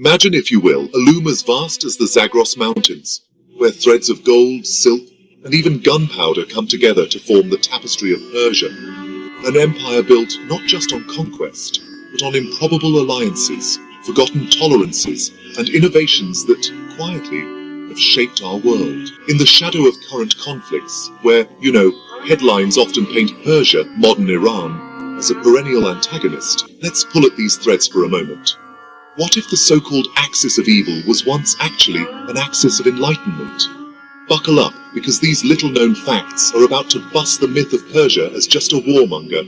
Imagine, if you will, a loom as vast as the Zagros Mountains, where threads of gold, silk, and even gunpowder come together to form the tapestry of Persia. An empire built not just on conquest, but on improbable alliances, forgotten tolerances, and innovations that, quietly, have shaped our world. In the shadow of current conflicts, where, headlines often paint Persia, modern Iran, as a perennial antagonist, let's pull at these threads for a moment. What if the so-called axis of evil was once actually an axis of enlightenment? Buckle up, because these little-known facts are about to bust the myth of Persia as just a warmonger,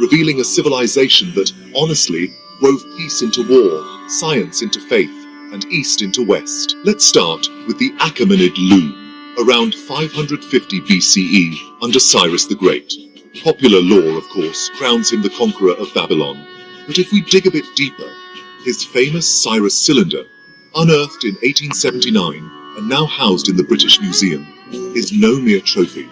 revealing a civilization that, honestly, wove peace into war, science into faith, and east into west. Let's start with the Achaemenid loom, around 550 BCE under Cyrus the Great. Popular lore, of course, crowns him the conqueror of Babylon. But if we dig a bit deeper, his famous Cyrus cylinder, unearthed in 1879 and now housed in the British Museum, is no mere trophy.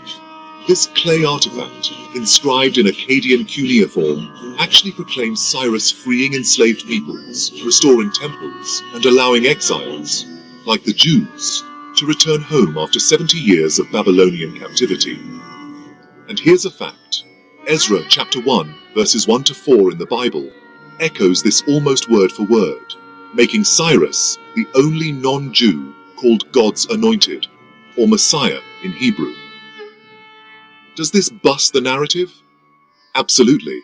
This clay artifact, inscribed in Akkadian cuneiform, actually proclaims Cyrus freeing enslaved peoples, restoring temples, and allowing exiles, like the Jews, to return home after 70 years of Babylonian captivity. And here's a fact. Ezra chapter 1, verses 1 to 4 in the Bible, echoes this almost word for word, making Cyrus the only non-Jew called God's anointed, or Messiah in Hebrew. Does this bust the narrative? Absolutely.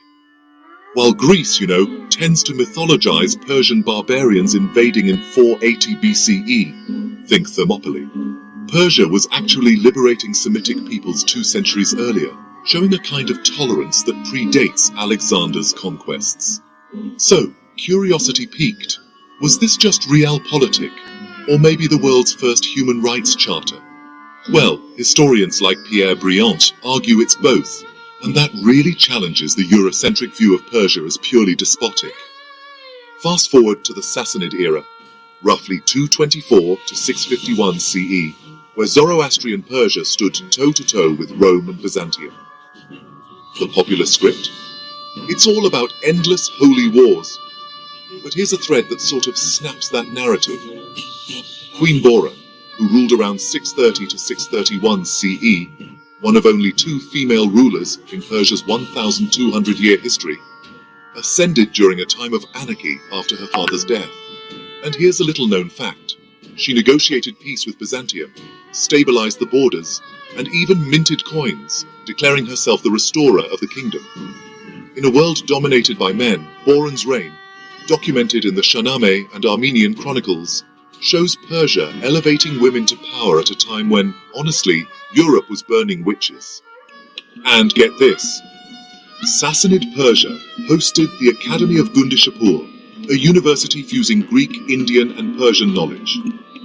While Greece, tends to mythologize Persian barbarians invading in 480 BCE, think Thermopylae, Persia was actually liberating Semitic peoples 2 centuries earlier, showing a kind of tolerance that predates Alexander's conquests. So, curiosity piqued. Was this just realpolitik, or maybe the world's first human rights charter? Well, historians like Pierre Briand argue it's both, and that really challenges the Eurocentric view of Persia as purely despotic. Fast forward to the Sassanid era, roughly 224 to 651 CE, where Zoroastrian Persia stood toe-to-toe with Rome and Byzantium. The popular script? It's all about endless holy wars. But here's a thread that sort of snaps that narrative. Queen Bora, who ruled around 630 to 631 CE, one of only 2 female rulers in Persia's 1,200-year history, ascended during a time of anarchy after her father's death. And here's a little-known fact. She negotiated peace with Byzantium, stabilized the borders, and even minted coins, declaring herself the restorer of the kingdom. In a world dominated by men, Boran's reign, documented in the Shahnameh and Armenian chronicles, shows Persia elevating women to power at a time when, honestly, Europe was burning witches. And get this, Sassanid Persia hosted the Academy of Gundishapur, a university fusing Greek, Indian and Persian knowledge.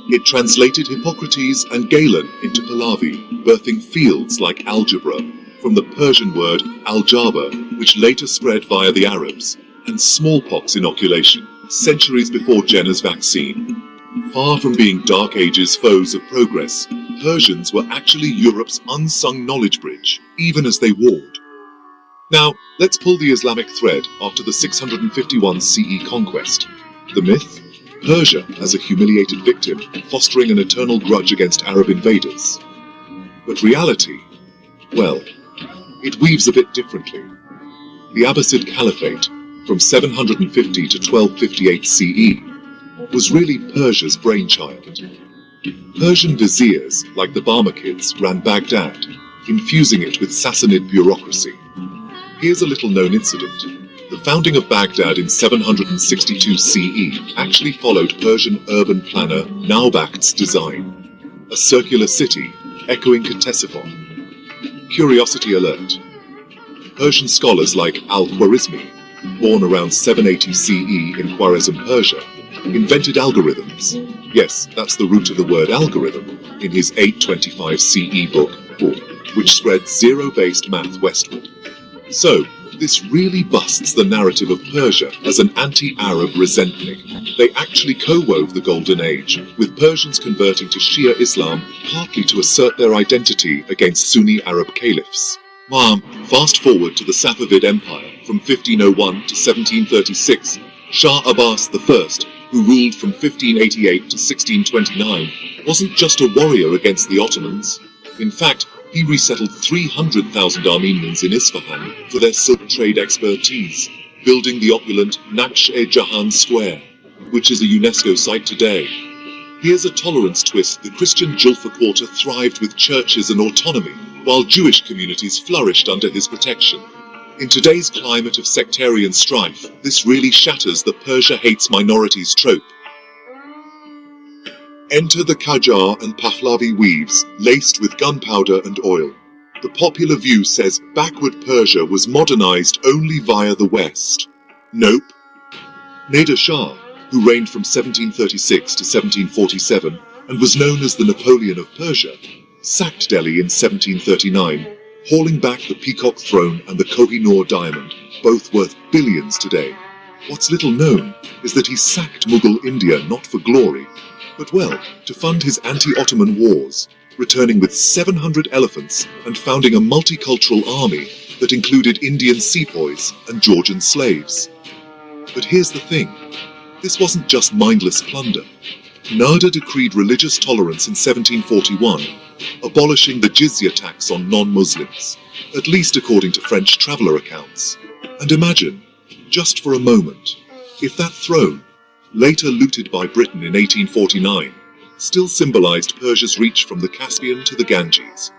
It translated Hippocrates and Galen into Pahlavi, birthing fields like algebra, from the Persian word al-jaba, which later spread via the Arabs, and smallpox inoculation, centuries before Jenner's vaccine. Far from being Dark Ages foes of progress, Persians were actually Europe's unsung knowledge bridge, even as they warred. Now, let's pull the Islamic thread after the 651 CE conquest. The myth? Persia as a humiliated victim, fostering an eternal grudge against Arab invaders. But reality? Well, it weaves a bit differently. The Abbasid Caliphate, from 750 to 1258 CE, was really Persia's brainchild. Persian viziers, like the Barmakids, ran Baghdad, infusing it with Sassanid bureaucracy. Here's a little-known incident. The founding of Baghdad in 762 CE actually followed Persian urban planner Naubacht's design, a circular city echoing Ctesiphon. Curiosity alert. Persian scholars like Al-Khwarizmi, born around 780 CE in Khwarezm, Persia, invented algorithms. Yes, that's the root of the word algorithm, in his 825 CE book, which spread zero-based math westward. So, this really busts the narrative of Persia as an anti-Arab resentment. They actually co-wove the Golden Age, with Persians converting to Shia Islam partly to assert their identity against Sunni Arab caliphs. Fast forward to the Safavid Empire from 1501 to 1736, Shah Abbas I, who ruled from 1588 to 1629, wasn't just a warrior against the Ottomans. In fact, he resettled 300,000 Armenians in Isfahan for their silk trade expertise, building the opulent Naksh-e-Jahan Square, which is a UNESCO site today. Here's a tolerance twist: the Christian Julfa quarter thrived with churches and autonomy, while Jewish communities flourished under his protection. In today's climate of sectarian strife, this really shatters the Persia hates minorities trope. Enter the Qajar and Pahlavi weaves, laced with gunpowder and oil. The popular view says backward Persia was modernized only via the West. Nope. Nader Shah, who reigned from 1736 to 1747 and was known as the Napoleon of Persia, sacked Delhi in 1739, hauling back the Peacock Throne and the Koh-i-Noor diamond, both worth billions today. What's little known is that he sacked Mughal India not for glory, but well, to fund his anti-Ottoman wars, returning with 700 elephants and founding a multicultural army that included Indian sepoys and Georgian slaves. But here's the thing, this wasn't just mindless plunder. Nader decreed religious tolerance in 1741, abolishing the jizya tax on non-Muslims, at least according to French traveller accounts. And imagine, just for a moment, if that throne, later looted by Britain in 1849, still symbolized Persia's reach from the Caspian to the Ganges.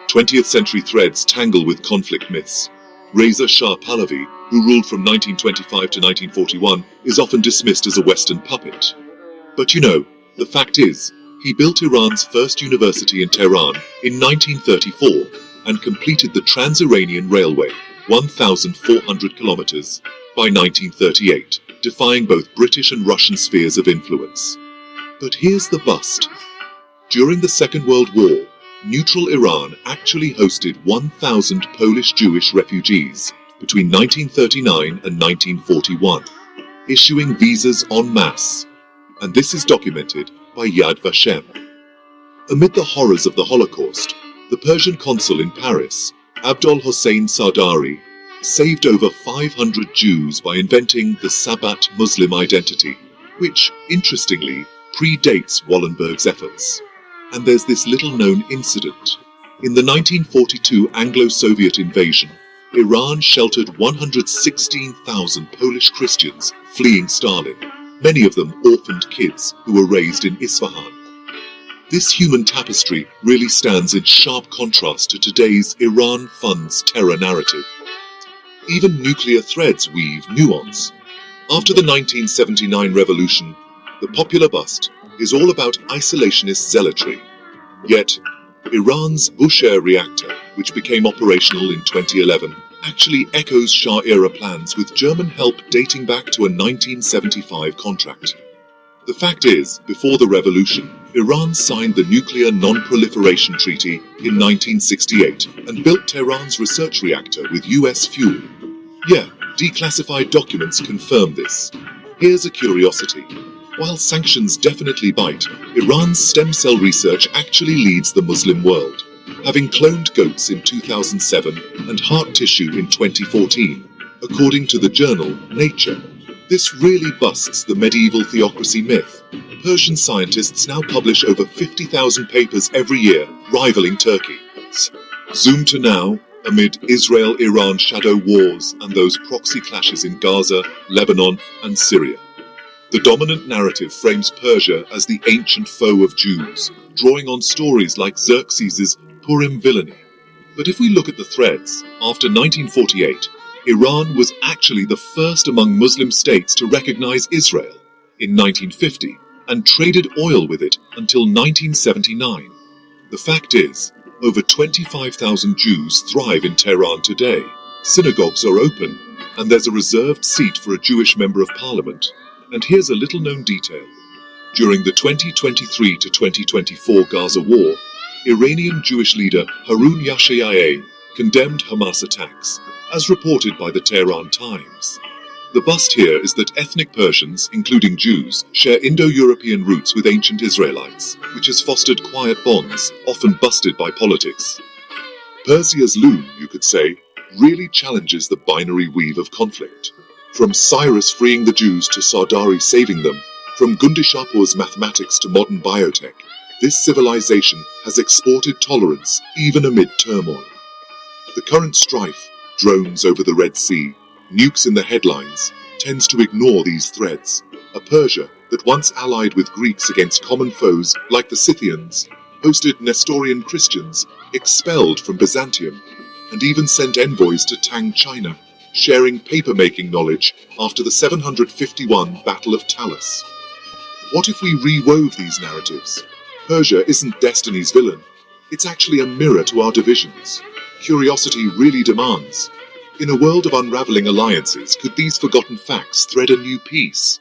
20th century threads tangle with conflict myths. Reza Shah Pahlavi, who ruled from 1925 to 1941, is often dismissed as a Western puppet. But you know, the fact is, he built Iran's first university in Tehran in 1934 and completed the Trans-Iranian Railway, 1,400 kilometers, by 1938. Defying both British and Russian spheres of influence. But here's the bust. During the Second World War, neutral Iran actually hosted 1,000 Polish Jewish refugees between 1939 and 1941, issuing visas en masse, and this is documented by Yad Vashem. Amid the horrors of the Holocaust, the Persian consul in Paris, Abdol Hossein Sardari, saved over 500 Jews by inventing the Sabbat Muslim identity, which, interestingly, predates Wallenberg's efforts. And there's this little-known incident. In the 1942 Anglo-Soviet invasion, Iran sheltered 116,000 Polish Christians fleeing Stalin, many of them orphaned kids who were raised in Isfahan. This human tapestry really stands in sharp contrast to today's Iran funds terror narrative. Even nuclear threads weave nuance. After the 1979 revolution, the popular bust is all about isolationist zealotry. Yet, Iran's Bushehr reactor, which became operational in 2011, actually echoes Shah-era plans with German help dating back to a 1975 contract. The fact is, before the revolution, Iran signed the Nuclear Non-Proliferation Treaty in 1968 and built Tehran's research reactor with US fuel. Yeah, declassified documents confirm this. Here's a curiosity. While sanctions definitely bite, Iran's stem cell research actually leads the Muslim world, having cloned goats in 2007 and heart tissue in 2014, according to the journal Nature. This really busts the medieval theocracy myth. Persian scientists now publish over 50,000 papers every year, rivaling Turkey. Zoom to now, amid Israel-Iran shadow wars and those proxy clashes in Gaza, Lebanon, and Syria. The dominant narrative frames Persia as the ancient foe of Jews, drawing on stories like Xerxes' Purim villainy. But if we look at the threads, after 1948, Iran was actually the first among Muslim states to recognize Israel in 1950 and traded oil with it until 1979. The fact is, over 25,000 Jews thrive in Tehran today. Synagogues are open, and there's a reserved seat for a Jewish member of parliament. And here's a little-known detail. During the 2023 to 2024 Gaza war, Iranian Jewish leader Harun Yashayeh condemned Hamas attacks, as reported by the Tehran Times. The bust here is that ethnic Persians, including Jews, share Indo-European roots with ancient Israelites, which has fostered quiet bonds, often busted by politics. Persia's loom, you could say, really challenges the binary weave of conflict. From Cyrus freeing the Jews to Sardari saving them, From Gundishapur's mathematics to modern biotech, this civilization has exported tolerance even amid turmoil. The current strife, drones over the Red Sea, nukes in the headlines, tends to ignore these threads. A Persia that once allied with Greeks against common foes like the Scythians, hosted Nestorian Christians, expelled from Byzantium, and even sent envoys to Tang China, sharing paper-making knowledge after the 751 Battle of Talas. What if we rewove these narratives? Persia isn't destiny's villain. It's actually a mirror to our divisions. Curiosity really demands. In a world of unraveling alliances, could these forgotten facts thread a new peace?